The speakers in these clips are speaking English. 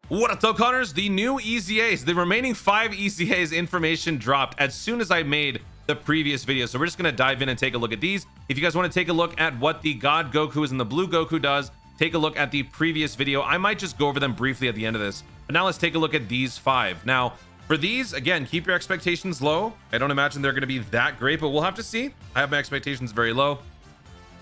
What up, Dokkaners? The new EZAs, the remaining 5 EZAs information dropped as soon as I made the previous video. So we're just going to dive in and take a look at these. If you guys want to take a look at what the God Gokus and the Blue Goku does, take a look at the previous video. I might just go over them briefly at the end of this. But now let's take a look at these 5. Now, for these, again, keep your expectations low. I don't imagine they're going to be that great, but we'll have to see. I have my expectations very low.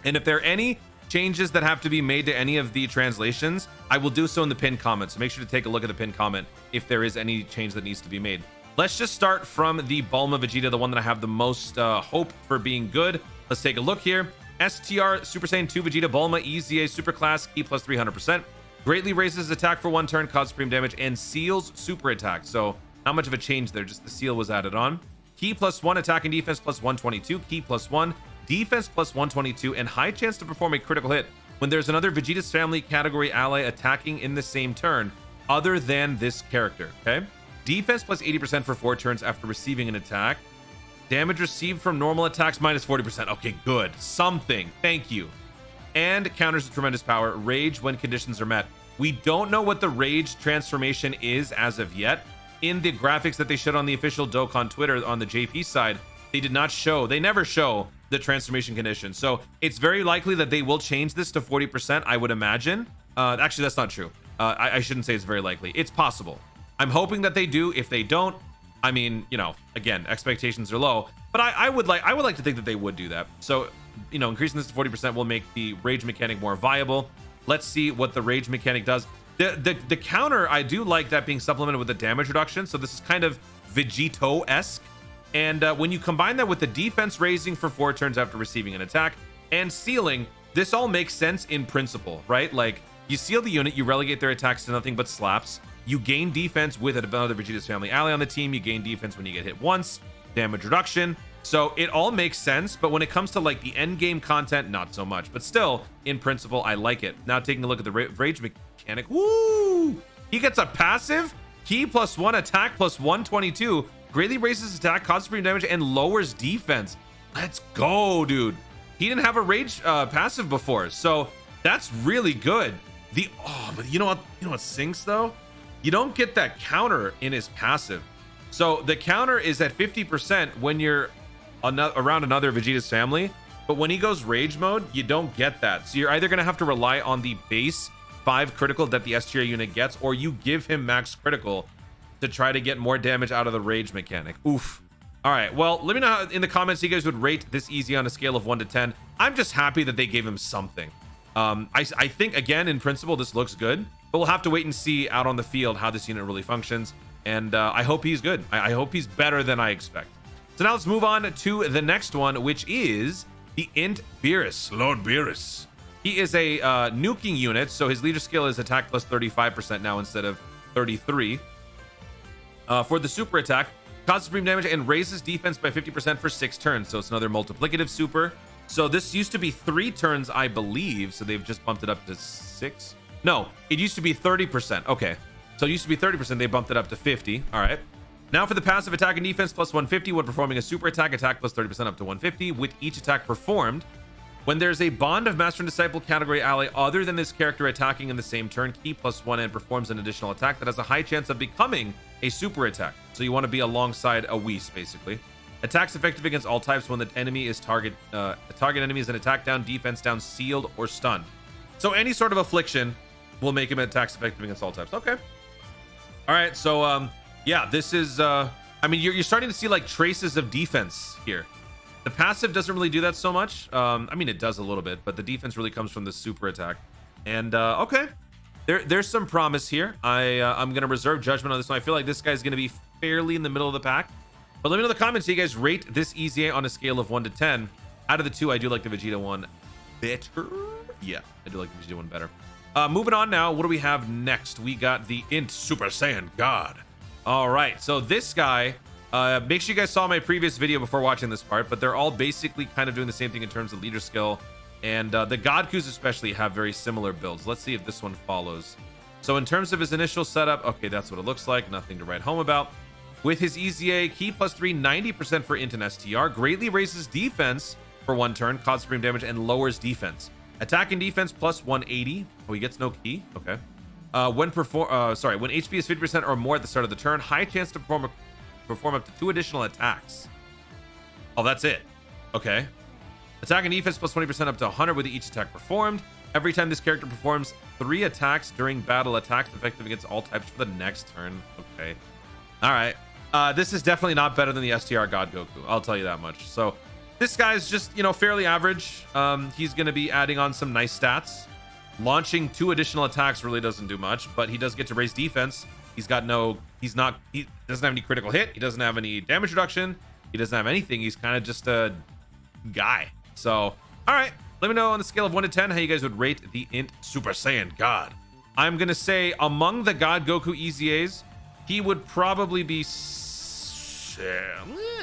And if there are any changes that have to be made to any of the translations, I will do so in the pinned comment. So make sure to take a look at the pinned comment if there is any change that needs to be made. Let's just start from the Bulma Vegeta, the one that I have the most hope for being good. Let's take a look here. STR Super Saiyan 2 Vegeta Bulma EZA Super Class E plus 300%. Greatly raises attack for 1 turn, causes supreme damage, and seals super attack. So not much of a change there, just the seal was added on. Key plus 1, attack and defense plus 122. Key plus 1, defense plus 122, and high chance to perform a critical hit when there's another Vegeta's family category ally attacking in the same turn other than this character. Okay, defense plus 80% for 4 turns after receiving an attack. Damage received from normal attacks minus 40%. Okay, good, something, thank you. And counters with tremendous power, rage when conditions are met. We don't know what the rage transformation is as of yet. In the graphics that they showed on the official Dokkan Twitter on the JP side, they did not show, they never show the transformation condition. So it's very likely that they will change this to 40%, I would imagine. Actually, that's not true. I shouldn't say it's very likely. It's possible. I'm hoping that they do. If they don't, I mean, you know, again, expectations are low, but I would like to think that they would do that. So, you know, increasing this to 40% will make the rage mechanic more viable. Let's see what the rage mechanic does. The counter, I do like that being supplemented with the damage reduction. So this is kind of Vegito-esque. And when you combine that with the defense raising for 4 turns after receiving an attack and sealing, this all makes sense in principle, right? Like, you seal the unit, you relegate their attacks to nothing but slaps. You gain defense with another Vegeta's family ally on the team. You gain defense when you get hit once. Damage reduction. So it all makes sense, but when it comes to like the end game content, not so much. But still, in principle, I like it. Now taking a look at the rage mechanic. Woo! He gets a passive. Key plus 1, attack plus 122. Greatly raises attack, causes supreme damage, and lowers defense. Let's go, dude. He didn't have a rage passive before, so that's really good. But you know what? You know what sinks though? You don't get that counter in his passive. So the counter is at 50% when you're around another Vegeta's family, but when he goes rage mode, you don't get that. So you're either gonna have to rely on the base 5 critical that the STR unit gets, or you give him max critical to try to get more damage out of the rage mechanic. Oof. All right, well, let me know how, in the comments, you guys would rate this easy on a scale of 1 to 10. I'm just happy that they gave him something. I think, again, in principle, this looks good, but we'll have to wait and see out on the field how this unit really functions. And I hope he's good. I hope he's better than I expect. So now let's move on to the next one, which is the INT Beerus, Lord Beerus. He is a nuking unit, so his leader skill is attack plus 35% now instead of 33. For the super attack, causes supreme damage and raises defense by 50% for 6 turns. So it's another multiplicative super. So this used to be 3 turns, I believe. So they've just bumped it up to 6. No, it used to be 30%. Okay. So it used to be 30%. They bumped it up to 50. All right. Now for the passive, attack and defense plus 150 when performing a super attack, attack plus 30% up to 150 with each attack performed. When there's a bond of master and disciple category ally other than this character attacking in the same turn, key plus 1 and performs an additional attack that has a high chance of becoming a super attack. So you want to be alongside a Whis, basically. Attacks effective against all types when the enemy is target enemy is an attack down, defense down, sealed, or stunned. So any sort of affliction will make him attacks effective against all types. Okay. All right. So yeah, this is I mean, you're starting to see like traces of defense here. The passive doesn't really do that so much. I mean, it does a little bit, but the defense really comes from the super attack. And okay, there's some promise here. I'm gonna reserve judgment on this one. I feel like this guy's gonna be fairly in the middle of the pack. But let me know in the comments, so you guys rate this EZA on a scale of 1 to 10. Out of the 2, I do like the Vegeta one better. Yeah, I do like the Vegeta one better. Moving on now, what do we have next? We got the INT Super Saiyan God. All right, so this guy, make sure you guys saw my previous video before watching this part, but they're all basically kind of doing the same thing in terms of leader skill. And the Godkus especially have very similar builds. Let's see if this one follows. So in terms of his initial setup, okay, that's what it looks like. Nothing to write home about. With his EZA, key plus 3, 90% for INT and STR. Greatly raises defense for 1 turn, causes supreme damage, and lowers defense. Attack and defense plus 180. Oh, he gets no key. Okay. When HP is 50% or more at the start of the turn, high chance to perform up to 2 additional attacks. Oh, that's it. Okay. Attack and defense plus 20% up to 100 with each attack performed. Every time this character performs 3 attacks during battle, attacks effective against all types for the next turn. Okay. All right. This is definitely not better than the STR God Goku. I'll tell you that much. So this guy's just, you know, fairly average. He's going to be adding on some nice stats. Launching 2 additional attacks really doesn't do much, but he does get to raise defense. He doesn't have any critical hit. He doesn't have any damage reduction. He doesn't have anything. He's kind of just a guy. So, all right. Let me know on the scale of 1 to 10 how you guys would rate the INT Super Saiyan God. I'm going to say among the God Goku EZAs, he would probably be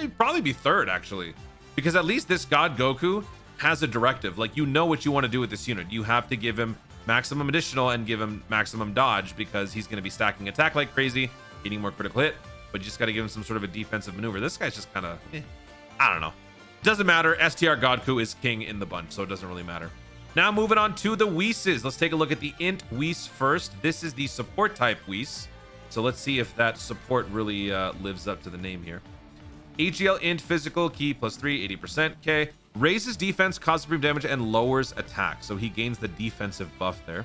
he'd probably be 3rd, actually. Because at least this God Goku has a directive. Like, you know what you want to do with this unit. You have to give him maximum additional and give him maximum dodge because he's going to be stacking attack like crazy, getting more critical hit, but you just got to give him some sort of a defensive maneuver. This guy's just kind of, I don't know. Doesn't matter. STR Godku is king in the bunch, so it doesn't really matter. Now moving on to the Whis. Let's take a look at the INT Whis first. This is the support type Whis. So let's see if that support really lives up to the name here. AGL int physical key plus 3, 80%. Okay. Raises defense, causes supreme damage, and lowers attack. So he gains the defensive buff there.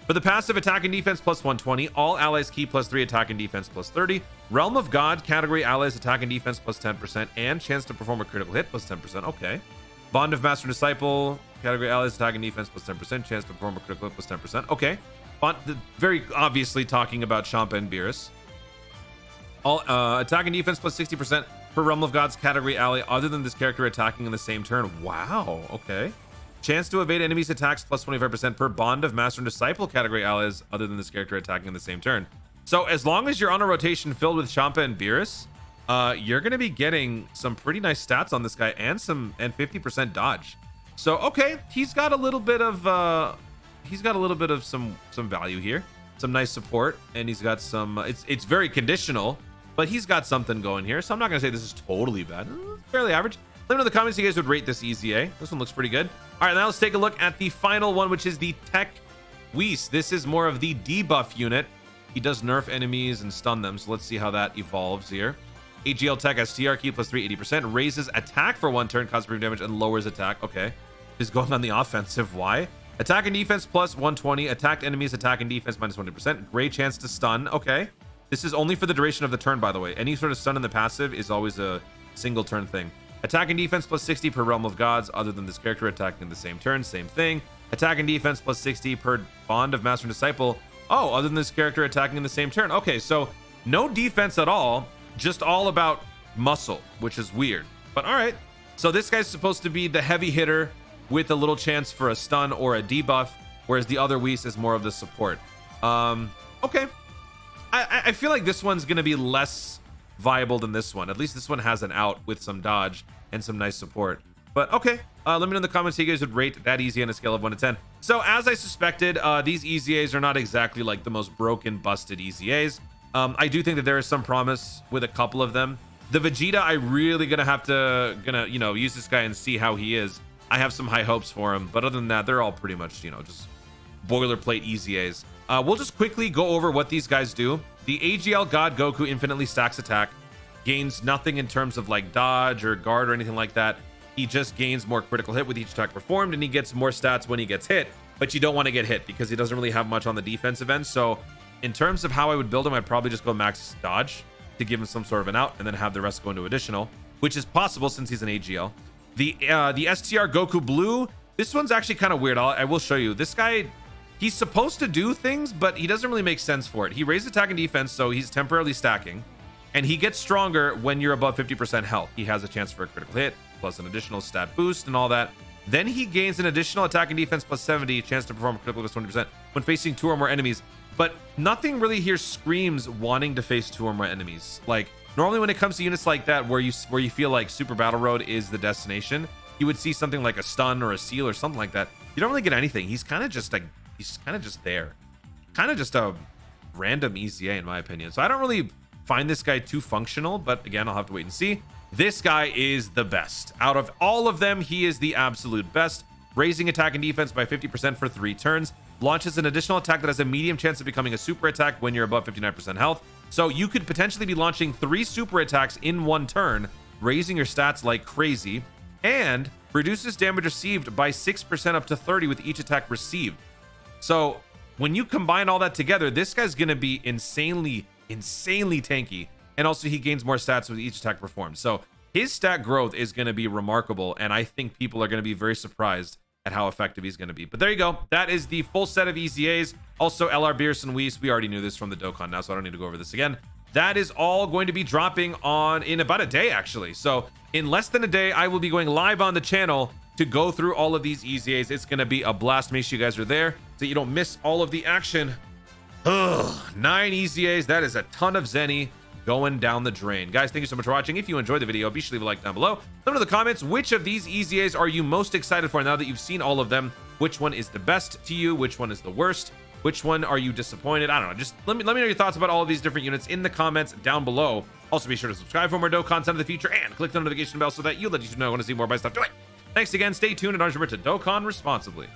For the passive, attack and defense plus 120. All allies key plus 3, attack and defense plus 30. Realm of God category allies attack and defense plus 10%. And chance to perform a critical hit plus 10%. Okay. Bond of Master and Disciple category allies attack and defense plus 10%. Chance to perform a critical hit plus 10%. Okay. Very obviously talking about Champa and Beerus. All attack and defense plus 60% per Realm of God's category ally other than this character attacking in the same turn. Wow. Okay. Chance to evade enemies' attacks plus 25% per Bond of Master and Disciple category allies other than this character attacking in the same turn. So as long as you're on a rotation filled with Champa and Beerus, you're going to be getting some pretty nice stats on this guy and 50% dodge. So okay, he's got a little bit of some value here, some nice support, and he's got some. It's very conditional, but he's got something going here. So I'm not going to say this is totally bad. It's fairly average. Let me know in the comments if you guys would rate this EZA. This one looks pretty good. All right, now let's take a look at the final one, which is the TEC Whis. This is more of the debuff unit. He does nerf enemies and stun them, so let's see how that evolves here. AGL Tech STR key plus 3, 80%. Raises attack for 1 turn, causes supreme damage, and lowers attack. Okay. He's going on the offensive. Why? Attack and defense plus 120. Attacked enemies attack and defense minus 20%. Great chance to stun. Okay. This is only for the duration of the turn, by the way. Any sort of stun in the passive is always a single turn thing. Attack and defense plus 60 per Realm of Gods other than this character attacking in the same turn. Same thing. Attack and defense plus 60 per Bond of Master and Disciple. Oh, other than this character attacking in the same turn. Okay, so no defense at all. Just all about muscle, which is weird. But all right. So this guy's supposed to be the heavy hitter with a little chance for a stun or a debuff, whereas the other Whis is more of the support. Okay. I feel like this one's going to be less viable than this one. At least this one has an out with some dodge and some nice support. But okay, let me know in the comments how you guys would rate that EZA on a scale of 1 to 10. So as I suspected, these EZAs are not exactly like the most broken, busted EZAs. I do think that there is some promise with a couple of them. The Vegeta, I really gonna use this guy and see how he is. I have some high hopes for him, but other than that, they're all pretty much, just boilerplate EZAs. We'll just quickly go over what these guys do. The AGL God Goku infinitely stacks attack, gains nothing in terms of like dodge or guard or anything like that. He just gains more critical hit with each attack performed, and he gets more stats when he gets hit, but you don't want to get hit because he doesn't really have much on the defensive end. So in terms of how I would build him, I'd probably just go max dodge to give him some sort of an out and then have the rest go into additional, which is possible since he's an AGL. The STR Goku Blue, this one's actually kind of weird. I will show you. This guy, he's supposed to do things, but he doesn't really make sense for it. He raises attack and defense, so he's temporarily stacking, and he gets stronger when you're above 50% health. He has a chance for a critical hit, plus an additional stat boost and all that. Then he gains an additional attack and defense plus 70, chance to perform a critical plus 20% when facing 2 or more enemies. But nothing really here screams wanting to face 2 or more enemies. Like, normally when it comes to units like that, where you feel like Super Battle Road is the destination, you would see something like a stun or a seal or something like that. You don't really get anything. He's kind of just there. Kind of just a random EZA in my opinion. So I don't really find this guy too functional, but again, I'll have to wait and see. This guy is the best. Out of all of them, he is the absolute best. Raising attack and defense by 50% for 3 turns. launches an additional attack that has a medium chance of becoming a super attack when you're above 59% health. So you could potentially be launching 3 super attacks in one turn, raising your stats like crazy, and reduces damage received by 6% up to 30 with each attack received. So when you combine all that together, this guy's going to be insanely tanky. And also he gains more stats with each attack performed. So his stat growth is going to be remarkable. And I think people are going to be very surprised at how effective he's going to be. But there you go. That is the full set of EZAs. Also LR Beerus and Whis. We already knew this from the Dokkan now, so I don't need to go over this again. That is all going to be dropping in about a day, actually. So in less than a day, I will be going live on the channel to go through all of these EZAs. It's going to be a blast. Make sure you guys are there so you don't miss all of the action. Ugh, 9 EZAs. That is a ton of Zenny going down the drain. Guys, thank you so much for watching. If you enjoyed the video, be sure to leave a like down below. Let me know in the comments, which of these EZAs are you most excited for now that you've seen all of them? Which one is the best to you? Which one is the worst? Which one are you disappointed? I don't know. Just let me know your thoughts about all of these different units in the comments down below. Also, be sure to subscribe for more Dokkan content in the future and click the notification bell so that you'll let you know when to see more by stuff. Do it. Thanks again. Stay tuned and remember to Dokkan responsibly.